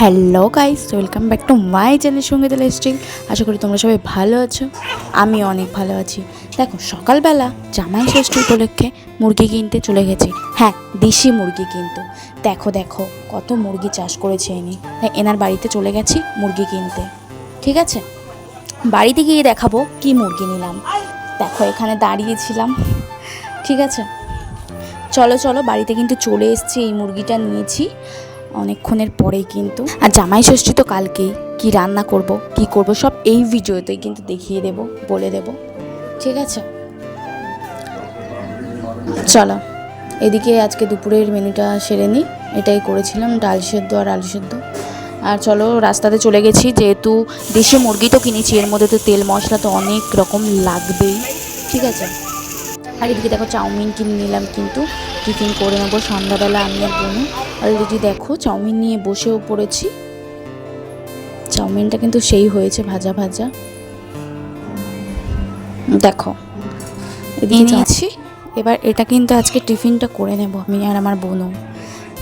Hello guys, welcome back to my channel Sangeeta lifestyle. আশা করি তোমরা সবাই ভালো আছো। আমি অনেক ভালো আছি। দেখো, সকালবেলা জামাই ষষ্ঠী উপলক্ষে মুরগি কিনতে চলে গেছি। হ্যাঁ, দেশি মুরগি কিন্তু। দেখো দেখো কত মুরগি চাষ করেছে এনার বাড়িতে চলে গেছি মুরগি কিনতে। ঠিক আছে, বাড়িতে গিয়ে দেখাবো কি মুরগি নিলাম। দেখো, এখানে দাঁড়িয়েছিলাম। ঠিক আছে, চলো চলো, বাড়িতে কিন্তু চলে এসেছি। এই মুরগিটা নিয়েছি অনেকক্ষণের পরেই কিন্তু। আর জামাই ষষ্ঠী তো কালকেই। কি রান্না করব, কি করব, সব এই ভিডিওতেই কিন্তু দেখিয়ে দেব, বলে দেব। ঠিক আছে, চলো। এদিকে আজকে দুপুরের মেনুটা সেরে নিই। এটাই করেছিলাম, ডাল সেদ্ধ আর আলু সেদ্ধ। আর চলো, রাস্তাতে চলে গেছি, যেহেতু দেশি মুরগি তো কিনেছি, এর মধ্যে তো তেল মশলা তো অনেক রকম লাগবেই। ঠিক আছে, আর এদিকে দেখো চাউমিন কিনে নিলাম, কিন্তু টিফিন করে নেবো সন্ধ্যাবেলা আমি আর বোনু। অলরেডি দেখো চাউমিন নিয়ে বসেও পড়েছি। চাউমিনটা কিন্তু সেই হয়েছে, ভাজা ভাজা। দেখো এদিকে নিয়েছি। এবার এটা কিন্তু আজকে টিফিনটা করে নেব আমি আর আমার বোনু।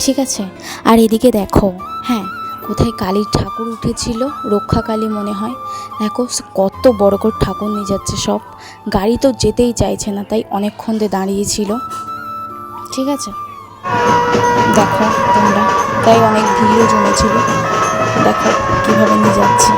ঠিক আছে, আর এদিকে দেখো, হ্যাঁ, কোথায় কালীর ঠাকুর উঠেছিল, রক্ষা কালী মনে হয়। দেখো কত বড় করে ঠাকুর নিয়ে যাচ্ছে সব। গাড়ি তো যেতেই চাইছে না, তাই অনেকক্ষণ ধরে দাঁড়িয়েছিল। ঠিক আছে, দেখো তোমরা, তাই অনেক ভিড়ও জমেছিল। দেখো কীভাবে নিয়ে যাচ্ছে।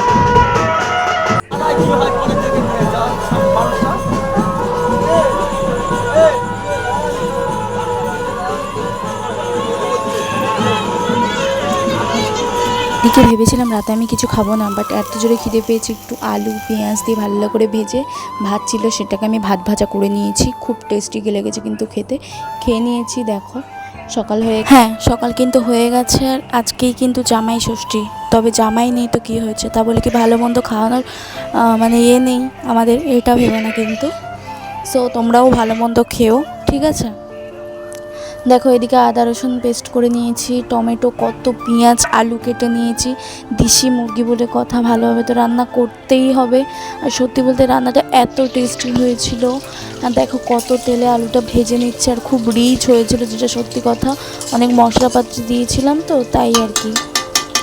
দিকে ভেবেছিলাম রাতে আমি কিছু খাবো না, বাট এত জোরে খিদে পেয়েছি, একটু আলু পেঁয়াজ দিয়ে ভালো করে ভেজে ভাত ছিল, সেটাকে আমি ভাত ভাজা করে নিয়েছি। খুব টেস্টি লেগেছে কিন্তু খেতে। খেয়ে নিয়েছি। দেখো সকাল সকাল কিন্তু হয়ে গেছে। আর আজকেই কিন্তু জামাই ষষ্ঠী। তবে জামাই নেই তো কী হয়েছে, তা বলে কি ভালো মন্দ খাওয়ানোর মানে নেই আমাদের, এটা ভেবে না কিন্তু। সো তোমরাও ভালো মন্দ খেও। ঠিক আছে, দেখো এদিকে আদা রসুন পেস্ট করে নিয়েছি, টমেটো, কত পেঁয়াজ, আলু কেটে নিয়েছি। দেশি মুরগি বলে কথা, ভালোভাবে তো রান্না করতেই হবে। আর সত্যি বলতে রান্নাটা এত টেস্টি হয়েছিল। আর দেখো কত তেলে আলুটা ভেজে নিচ্ছে, আর খুব রিচ হয়েছিল, যেটা সত্যি কথা। অনেক মশলাপাতি দিয়েছিলাম তো, তাই আর কি।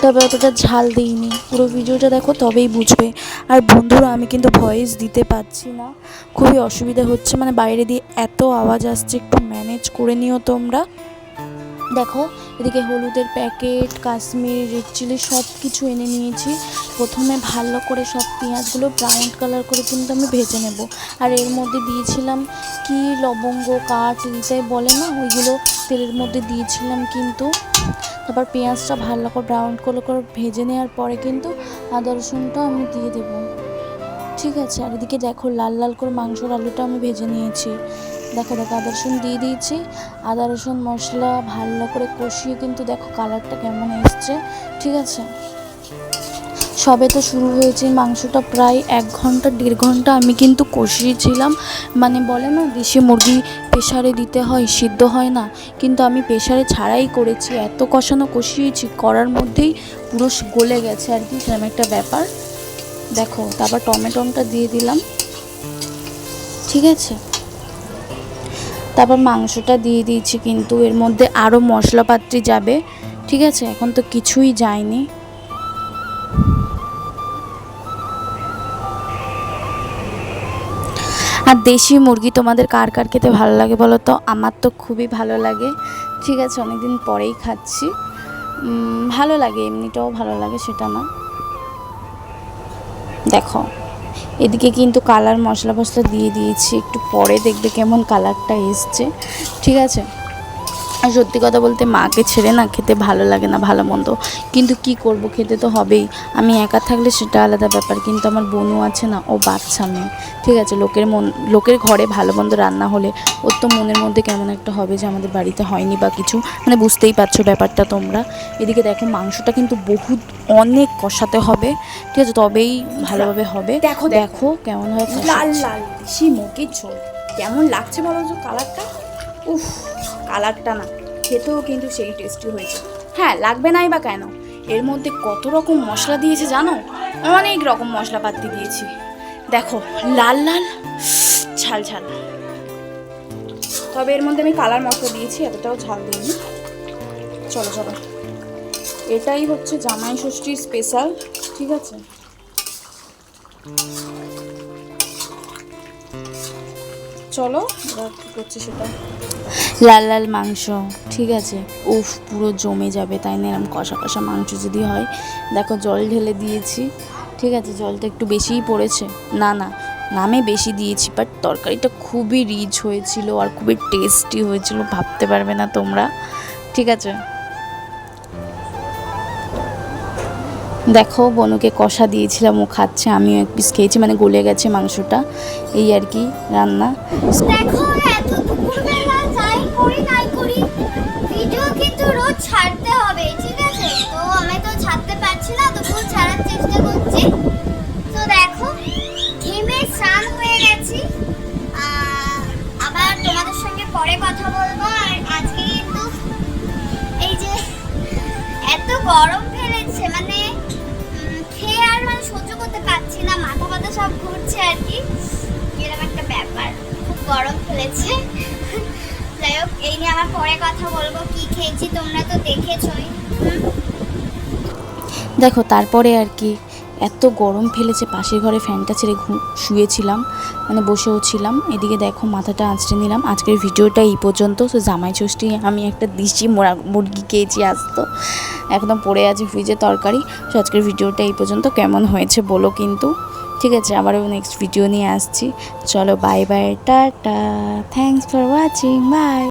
তবে অতটা ঝাল দিইনি। পুরো ভিডিওটা দেখো, তবেই বুঝবে। আর বন্ধুরা, আমি কিন্তু ভয়েস দিতে পারছি না, খুবই অসুবিধা হচ্ছে, মানে বাইরে দিয়ে এত আওয়াজ আসছে, একটু ম্যানেজ করে নিও তোমরা। দেখো এদিকে হলুদের প্যাকেট, কাশ্মীরি রেড চিলি সব কিছু এনে নিয়েছি। প্রথমে ভালো করে সব পেঁয়াজগুলো ব্রাউন কালার করে কিন্তু আমি ভেজে নেব। আর এর মধ্যে দিয়েছিলাম কি লবঙ্গ, কাঠ এটাই বলে না, ওইগুলো তেলের মধ্যে দিয়েছিলাম কিন্তু। তারপর পেঁয়াজটা ভালো করে ব্রাউন করে ভেজে নেওয়ার পরে কিন্তু আদা রসুনটা আমি দিয়ে দেবো। ঠিক আছে, আর এদিকে দেখো লাল লাল করে মাংসর আলুটা আমি ভেজে নিয়েছি। দেখো দেখো আদা রসুন দিয়ে দিয়েছি। আদা রসুন মশলা ভালো করে কষিয়ে কিন্তু দেখো কালারটা কেমন এসছে। ঠিক আছে, সবে তো শুরু হয়েছে। মাংসটা প্রায় 1 ঘন্টা 1.5 ঘন্টা আমি কিন্তু কষিয়েছিলাম। মানে বলে না দেশি মুরগি প্রেসারে দিতে হয়, সিদ্ধ হয় না, কিন্তু আমি প্রেসারে ছাড়াই করেছি। এত কষিয়েছি, করার মধ্যেই পুরো গলে গেছে আর কি, সেরকম একটা ব্যাপার। দেখো তারপর টমেটোটা দিয়ে দিলাম। ঠিক আছে, তারপর মাংসটা দিয়ে দিয়েছি, কিন্তু এর মধ্যে আরও মশলাপাতি যাবে। ঠিক আছে, এখন তো কিছুই যায়নি। আর দেশি মুরগি তোমাদের কার কার খেতে ভালো লাগে বলো তো? আমার তো খুবই ভালো লাগে। ঠিক আছে, অনেকদিন পরেই খাচ্ছি, ভালো লাগে, এমনিটাও ভালো লাগে, সেটা না। দেখো এদিকে কিন্তু কালার মশলা দিয়ে দিয়েছি, একটু পরে দেখবে কেমন কালারটা এসছে। ঠিক আছে, আর সত্যি কথা বলতে মাকে ছেড়ে না খেতে ভালো লাগে না ভালো মন্দ, কিন্তু কি করব, খেতে তো হবেই। আমি একা থাকলে সেটা আলাদা ব্যাপার, কিন্তু আমার বোনও আছে না, ও বাচ্চা মেয়ে। ঠিক আছে, লোকের ঘরে ভালো মন্দ রান্না হলে ওর তো মনের মধ্যে কেমন একটা হবে যে আমাদের বাড়িতে হয়নি বা কিছু, মানে বুঝতেই পারছো ব্যাপারটা তোমরা। এদিকে দেখো মাংসটা কিন্তু অনেক কষাতে হবে। ঠিক আছে, তবেই ভালোভাবে হবে। দেখো দেখো কেমন হয়, লাল লাল দেশি মুরগির ঝোল। কেমন লাগছে বলো তো কালারটা? উফ, কালারটা না, খেতেও কিন্তু সেই টেস্টি হয়েছে। হ্যাঁ, লাগবে নাই বা কেন, এর মধ্যে কত রকম মশলা দিয়েছে জানো? অনেক রকম মশলাপাতি দিয়েছি। দেখো লাল লাল, ঝাল ঝাল। তবে এর মধ্যে আমি কালার মশলা দিয়েছি, এতটাও ঝাল দিইনি। চলো চলো, এটাই হচ্ছে জামাই ষষ্ঠীর স্পেশাল, ঠিক আছে। চলো এবার কী করছি সেটা। লাল লাল মাংস, ঠিক আছে। উফ, পুরো জমে যাবে, তাই না? এরকম কষা কষা মাংস যদি হয়। দেখো জল ঢেলে দিয়েছি, ঠিক আছে। জলটা একটু বেশিই পড়েছে, না না নামে বেশি দিয়েছি, বাট তরকারিটা খুবই রিচ হয়েছিল আর খুবই টেস্টি হয়েছিল, ভাবতে পারবে না তোমরা, ঠিক আছে। দেখো বনুকে কষা দিয়েছিলাম, ও খাচ্ছে, আমিও এক পিস খেয়েছি, মানে গলে গেছে মাংসটা, এই আর কি রান্না। দেখো এত দুপুরবেলা যাই করি নাই করি ভিডিও কিন্তু রোজ ছাড়তে হবে, ঠিক আছে। তো আমি তো ছাড়তে পারছি না, তবুও ছাড়ার চেষ্টা করছি। তো দেখো ঘেমে স্নান হয়ে গেছি, আবার তোমাদের সঙ্গে পরে কথা বলবো। আর আজকে কিন্তু এই যে এত গরম ফেলেছে, মানে খেয়ে আর মানে সহ্য করতে পারছি না, মাথা ব্যথা সব ঘুরছে আর কি, এরকম একটা ব্যাপার, খুব গরম ফেলেছে। যাই হোক, এই নিয়ে আমার পরে কথা বলবো, কি খেয়েছি তোমরা তো দেখেছোই। দেখো তারপরে আর কি, এত গরম ফেলেছে, পাশের ঘরে ফ্যানটা ছেড়ে শুয়েছিলাম, মানে বসেও ছিলাম। এদিকে দেখো মাথাটা আঁচড়ে নিলাম। আজকের ভিডিওটা এই পর্যন্ত। তো জামাই ষষ্ঠী আমি একটা দেশি মুরগি খেয়েছি, আজ তো একদম পড়ে আছে ফ্রিজে তরকারি। তো আজকের ভিডিওটা এই পর্যন্ত, কেমন হয়েছে বলো কিন্তু, ঠিক আছে। আবারও নেক্সট ভিডিও নিয়ে আসছি। চলো বাই বাই, টাটা, থ্যাংকস ফর ওয়াচিং, বাই।